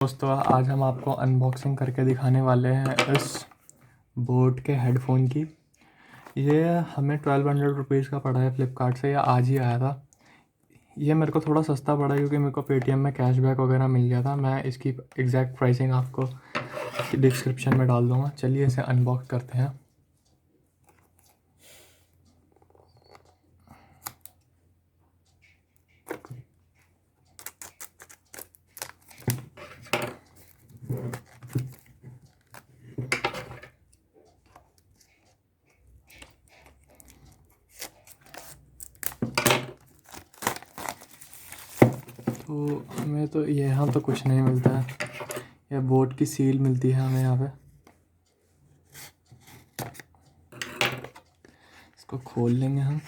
दोस्तों आज हम आपको अनबॉक्सिंग करके दिखाने वाले हैं इस बोट के हेडफ़ोन की। ये हमें 1200 रुपीज़ का पड़ा है फ़्लिपकार्ट से, या आज ही आया था। ये मेरे को थोड़ा सस्ता पड़ा क्योंकि मेरे को पेटीएम में कैशबैक वगैरह मिल गया था। मैं इसकी एग्जैक्ट प्राइसिंग आपको डिस्क्रिप्शन में डाल दूँगा। चलिए इसे अनबॉक्स करते हैं। तो हमें तो यहाँ तो कुछ नहीं मिलता है, यह बोट की सील मिलती है हमें यहाँ पे। इसको खोल लेंगे हम।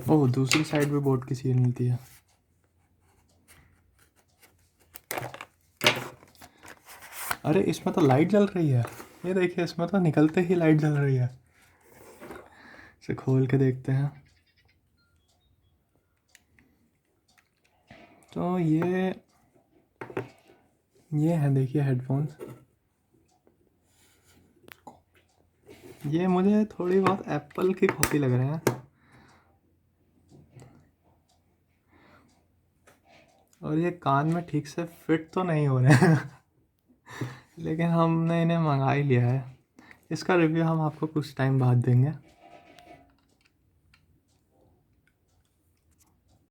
ओह, दूसरी साइड भी बोट की सील मिलती है। अरे इसमें तो लाइट जल रही है, ये देखिए इसमें तो निकलते ही लाइट जल रही है। इसे खोल के देखते हैं। तो ये है, देखिए हेडफोन्स। ये मुझे थोड़ी बहुत एप्पल की कॉपी लग रहे हैं, और ये कान में ठीक से फिट तो नहीं हो रहे हैं लेकिन हमने इन्हें मंगा ही लिया है। इसका रिव्यू हम आपको कुछ टाइम बाद देंगे।